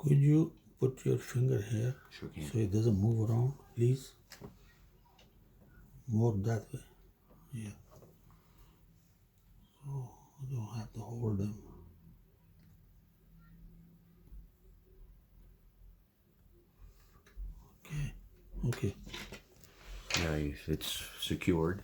Could you put your finger here Sure can. so it doesn't move around, please? More that way. Yeah. So you don't have to hold them. Okay. Okay. Now it's secured.